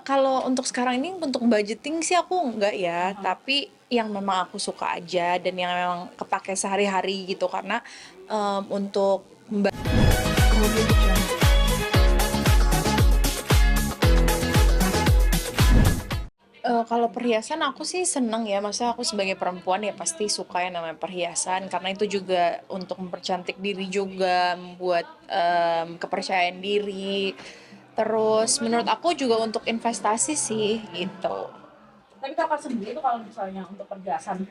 Kalau untuk sekarang ini untuk budgeting sih aku enggak ya, Aha. tapi yang memang aku suka aja dan yang memang kepake sehari-hari gitu karena untuk kalau perhiasan aku sih seneng ya, maksudnya aku sebagai perempuan ya pasti suka yang namanya perhiasan karena itu juga untuk mempercantik diri juga, membuat kepercayaan diri. Terus menurut aku juga untuk investasi sih gitu. Tapi kakak sendiri tuh kalau misalnya untuk perhiasan,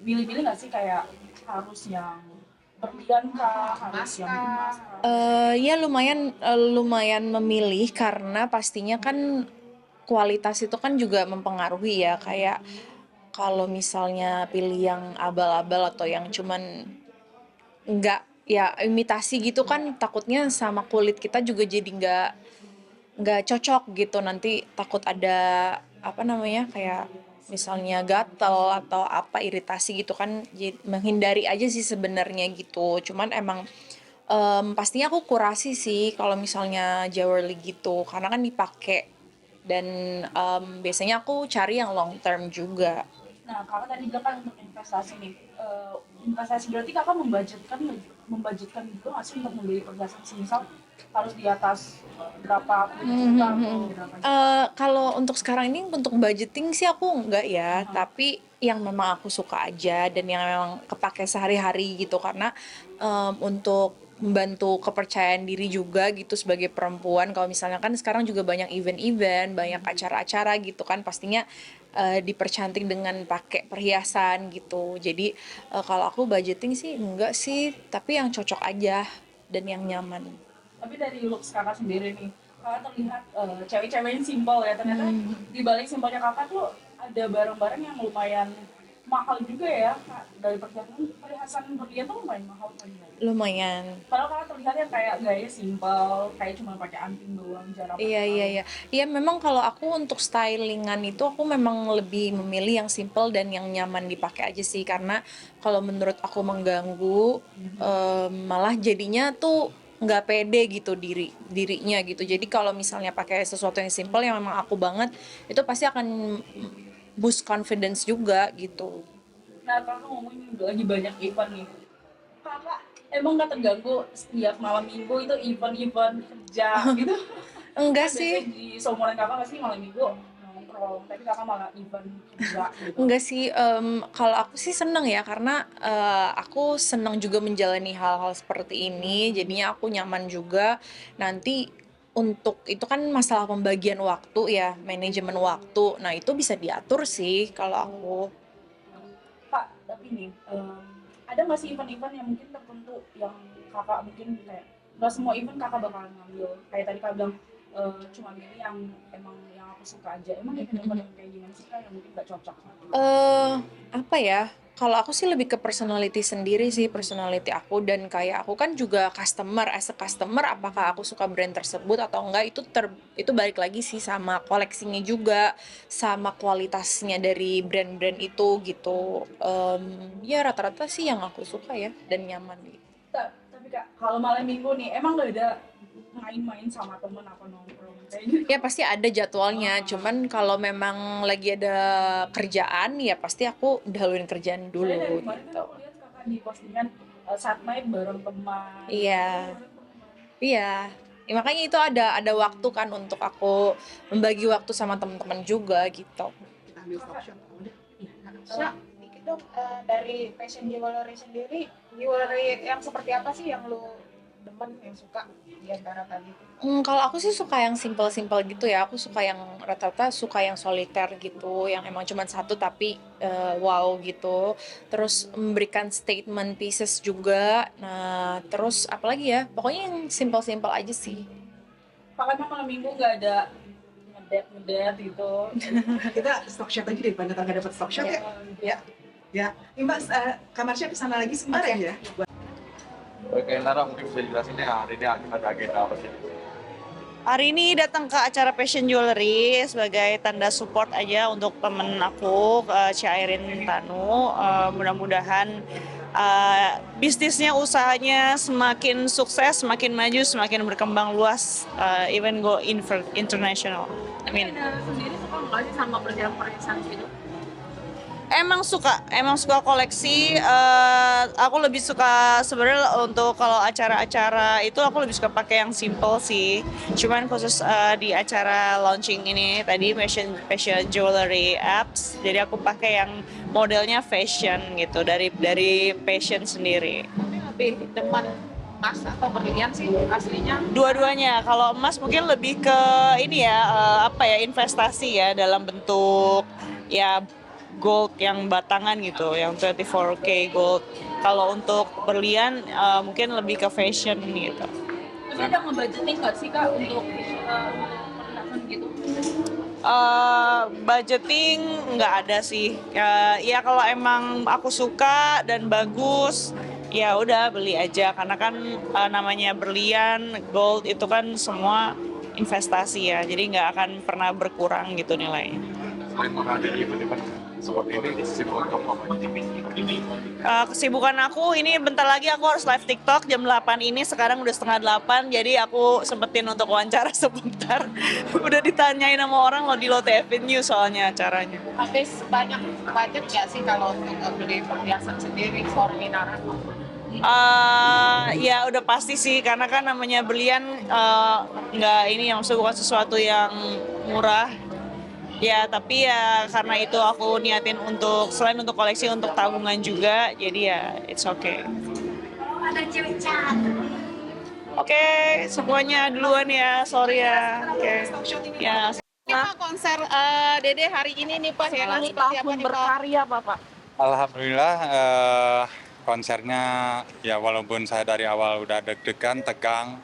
milih-milih nggak sih kayak harus yang berlian kah, harus yang emas kah? Ya lumayan lumayan memilih karena pastinya kan kualitas itu kan juga mempengaruhi ya, kayak kalau misalnya pilih yang abal-abal atau yang cuman nggak ya imitasi gitu kan takutnya sama kulit kita juga jadi nggak cocok gitu, nanti takut ada apa namanya kayak misalnya gatel atau apa iritasi gitu kan, menghindari aja sih sebenarnya gitu, cuman emang pastinya aku kurasi sih kalau misalnya jewelry gitu karena kan dipakai dan biasanya aku cari yang long term juga. Nah, kakak tadi bilang kan untuk investasi nih. Investasi berarti kakak membudgetkan gitu nggak sih untuk membeli perhiasan semisal harus di atas berapa puluh juta atau berapa juta? Kalau untuk sekarang ini untuk budgeting sih aku enggak ya, Aha. tapi yang memang aku suka aja dan yang memang kepake sehari-hari gitu karena untuk membantu kepercayaan diri juga gitu sebagai perempuan. Kalau misalnya kan sekarang juga banyak event-event, banyak acara-acara gitu kan, pastinya dipercantik dengan pakai perhiasan gitu. Jadi kalau aku budgeting sih enggak sih, tapi yang cocok aja dan yang nyaman. Tapi dari looks kakak sendiri nih, kakak terlihat cewek-cewek yang simpel ya. Ternyata di balik simpelnya kakak tuh ada barang-barang yang lumayan mahal juga ya. Kak. Dari perhiasan perhiasan berlian tuh lumayan mahal kan ya. Lumayan. Padahal kakak terlihatnya kayak gaya simpel, kayak cuma pakai anting doang, jarang Iya pakai iya kalung. iya. Iya memang kalau aku untuk stylingan itu aku memang lebih memilih yang simple dan yang nyaman dipakai aja sih karena kalau menurut aku mengganggu, malah jadinya tuh nggak pede gitu dirinya gitu. Jadi kalau misalnya pakai sesuatu yang simple yang memang aku banget, itu pasti akan boost confidence juga gitu. Nah, kakak ngomongin lagi banyak event nih. Kakak emang nggak terganggu setiap malam minggu itu event-event kerja gitu? Enggak Kan biasanya sih. di seumuran kakak pasti malam minggu nongkrong, tapi kakak malah event kerja gitu. Enggak sih, kalau aku sih seneng ya karena, aku seneng juga menjalani hal-hal seperti ini, jadinya aku nyaman juga. Nanti untuk itu kan masalah pembagian waktu ya, manajemen waktu. Nah, itu bisa diatur sih kalau aku. Kak, tapi nih, ada nggak sih event-event yang mungkin tertentu yang kakak mungkin kayak nggak semua event kakak bakalan ngambil? Kayak tadi kakak bilang cuma milih yang emang yang aku suka aja. Emang event-event yang kayak gimana sih kak yang mungkin nggak cocok sama kakak? eh Apa ya, kalau aku sih lebih ke personality sendiri sih, personality aku dan kayak aku kan juga customer, as a customer apakah aku suka brand tersebut atau enggak itu balik lagi sih sama koleksinya juga, sama kualitasnya dari brand-brand itu gitu. Ya rata-rata sih yang aku suka ya dan nyaman gitu. Tapi kak, kalau malam minggu nih, emang nggak ada main-main sama temen apa nongkrong kayak gitu? Ya pasti ada jadwalnya, cuman kalau memang lagi ada kerjaan ya pasti aku dahuluin kerjaan Soalnya dari dulu kemarin kan gitu. aku lihat kakak di postingan saat main bareng teman, nongkrong Iya. bareng teman. Iya, ya, makanya itu ada waktu kan untuk aku membagi waktu sama teman-teman juga gitu. Kita ambil stock Kakak, shot. Udah. eh, Syak, dikit dong, dari fashion jewelry sendiri, jewelry yang seperti apa sih yang lu demen, yang suka di antara tadi? Kalau aku sih suka yang simple-simple gitu ya. Aku suka yang rata-rata suka yang soliter gitu, yang emang cuma satu tapi wow gitu. Terus memberikan statement pieces juga. Nah, terus apalagi ya? Pokoknya yang simple-simple aja sih. kakak emang malam minggu nggak ada ngedet gitu? Kita stock shot aja daripada nggak dapat stock shot ya. Ya, ya. Ini Mbak, kamarnya kesana lagi sebentar Oke. ya. Oke, Nara mungkin bisa jelasin ya hari ini kita ada agenda apa sih? Hari ini datang ke acara Fashion Jewelry sebagai tanda support aja untuk temen aku, Syairin Tanu. Mudah-mudahan bisnisnya, usahanya semakin sukses, semakin maju, semakin berkembang luas, even go international. I mean, Sendiri suka nggak sih sama perhiasan gitu? emang suka koleksi. Aku lebih suka sebenarnya untuk kalau acara-acara itu aku lebih suka pakai yang simple sih. Cuman khusus di acara launching ini tadi fashion jewelry apps, jadi aku pakai yang modelnya fashion gitu dari passion sendiri. Tapi lebih demen emas atau berlian sih aslinya? Dua-duanya. Kalau emas mungkin lebih ke ini ya, investasi ya dalam bentuk ya gold yang batangan gitu, yang 24K gold. Kalau untuk berlian mungkin lebih ke fashion gitu. Tapi ada ngebudgeting nggak sih Kak untuk perhiasan gitu? Budgeting nggak ada sih. Ya kalau emang aku suka dan bagus, ya udah beli aja. Karena kan namanya berlian, gold itu kan semua investasi ya. Jadi nggak akan pernah berkurang gitu nilainya. Selain menghadiri event-event seperti ini, kesibukan kamu apa aja? Kesibukan aku ini bentar lagi aku harus live TikTok jam 8 ini, sekarang udah setengah 8, jadi aku sempetin untuk wawancara sebentar. Udah ditanyain sama orang lo di Lotte Avenue soalnya acaranya. Habis banyak budget nggak sih kalau untuk beli perhiasan sendiri seorang Inara? Ya udah pasti sih, karena kan namanya berlian nggak ini yang bukan sesuatu yang murah. Ya, tapi ya karena itu aku niatin untuk selain untuk koleksi, untuk tabungan juga, jadi ya it's okay. Oke, semuanya duluan ya, sorry ya. Oke. Ya. Ini Pak konser Dede hari ini nih Pak, ya kan seperti apa nih Pak? berkarya Bapak. Alhamdulillah konsernya ya walaupun saya dari awal udah deg-degan, tegang,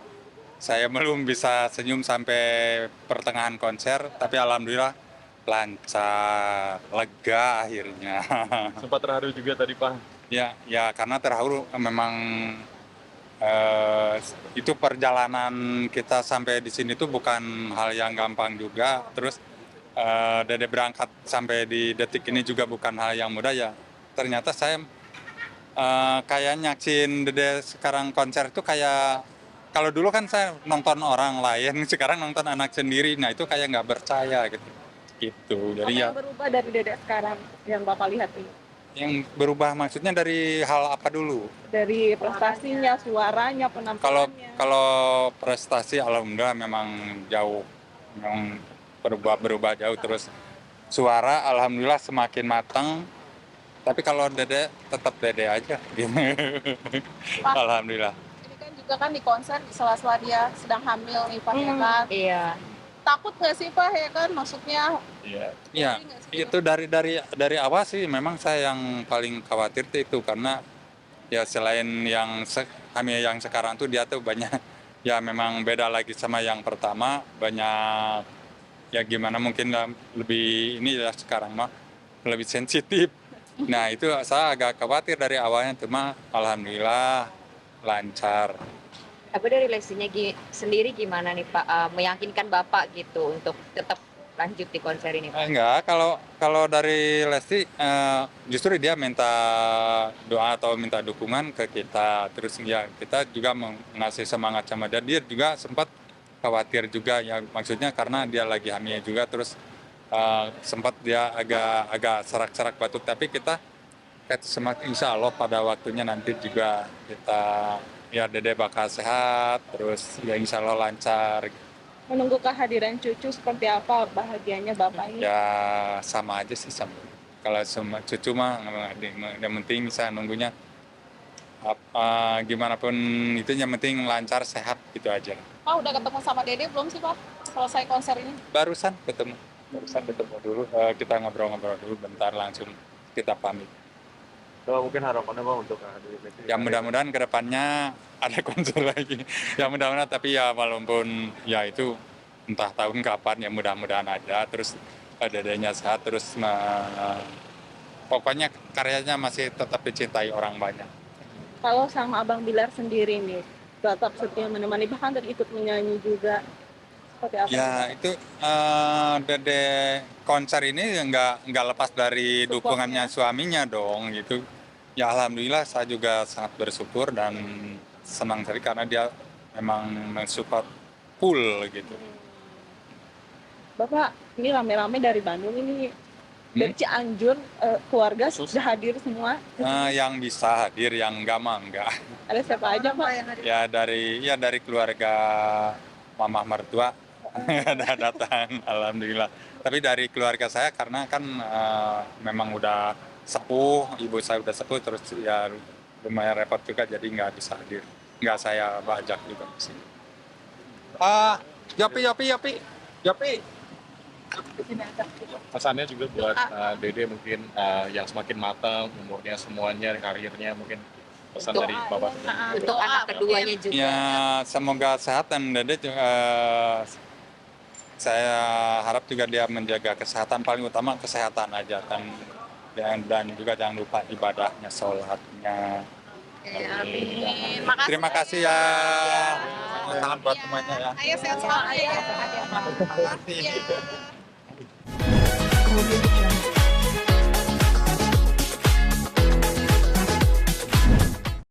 saya belum bisa senyum sampai pertengahan konser, tapi alhamdulillah lancar, lega akhirnya. Sempat terharu juga tadi Pak. Ya karena terharu memang itu perjalanan kita sampai di sini tuh bukan hal yang gampang juga. Terus Dede berangkat sampai di detik ini juga bukan hal yang mudah ya. Ternyata saya kayak nyaksin Dede sekarang konser itu kayak kalau dulu kan saya nonton orang lain, sekarang nonton anak sendiri. Nah itu kayak nggak percaya gitu. Apa Jadi ya yang berubah dari Dede sekarang yang Bapak lihat ini? yang berubah maksudnya dari hal apa dulu? Dari prestasinya, suaranya, Kalau penampilannya. kalau prestasi alhamdulillah memang jauh, memang berubah jauh. Terus suara alhamdulillah semakin matang. Tapi kalau Dede tetap Dede aja gitu. Alhamdulillah. Ini kan juga kan di konser di sela-sela dia sedang hamil nih Pak, ya kan? Iya. Takut nggak sih Pak, ya kan? Maksudnya Ya, itu dari awal sih memang saya yang paling khawatir tuh itu karena ya selain yang hamil yang sekarang tuh dia tuh banyak ya memang beda lagi sama yang pertama, banyak ya gimana mungkin lebih ini ya sekarang mah lebih sensitif. Nah itu saya agak khawatir dari awalnya, cuma alhamdulillah lancar. Tapi dari Lesinya sendiri gimana nih Pak, meyakinkan Bapak gitu untuk tetap lanjut di konser ini Pak? Enggak, kalau dari Lesti justru dia minta doa atau minta dukungan ke kita. Terus ya kita juga ngasih semangat sama dia. Dia juga sempat khawatir juga ya, maksudnya karena dia lagi hamil juga, terus sempat dia agak serak-serak batuk. Tapi kita semangat, insya Allah pada waktunya nanti juga kita ya Dede bakal sehat, terus ya insya Allah lancar. menunggu kehadiran cucu seperti apa bahagianya Bapak ini? Ya sama aja sih sama. Kalau sama cucu mah yang penting saya nunggunya gimana pun itu yang penting lancar sehat gitu aja. Pak udah ketemu sama Dede belum sih Pak selesai konser ini? Barusan ketemu dulu, kita ngobrol-ngobrol dulu bentar langsung kita pamit. Mungkin harapannya Bang untuk menghadiri event ini. Ya mudah-mudahan kedepannya ada konser lagi. Ya mudah-mudahan, tapi ya walaupun ya itu entah tahun kapan, ya mudah-mudahan ada. Terus Dedenya sehat, terus pokoknya karyanya masih tetap dicintai orang banyak. Kalau sama Abang Bilar sendiri nih, tetap setia menemani bahkan dan ikut menyanyi juga. Seperti apa? Ya itu Dede konser ini nggak lepas dari dukungannya suaminya dong gitu. Ya alhamdulillah saya juga sangat bersyukur dan senang sekali karena dia memang mensupport full gitu. Bapak ini rame-rame dari Bandung ini, dari Cianjur, keluarga sudah hadir semua. Yang bisa hadir, yang enggak mah enggak. Ada siapa aja Pak? Ya dari keluarga mama mertua ada datang, alhamdulillah. Tapi dari keluarga saya karena kan memang udah sepuh, ibu saya udah sepuh, terus ya lumayan repot juga jadi nggak bisa hadir. Nggak saya bajak juga di sini. Yapi. Pesannya juga buat Dede mungkin yang semakin matang, umurnya semuanya, karirnya mungkin pesan dari Bapak. Untuk anak keduanya juga. Ya semoga sehat dan Dede juga, saya harap juga dia menjaga kesehatan, paling utama kesehatan aja dan juga jangan lupa ibadahnya, sholatnya. Amin. Terima kasih ya. Salam buat semuanya ya. Ayo sehat selalu ya. Terima kasih.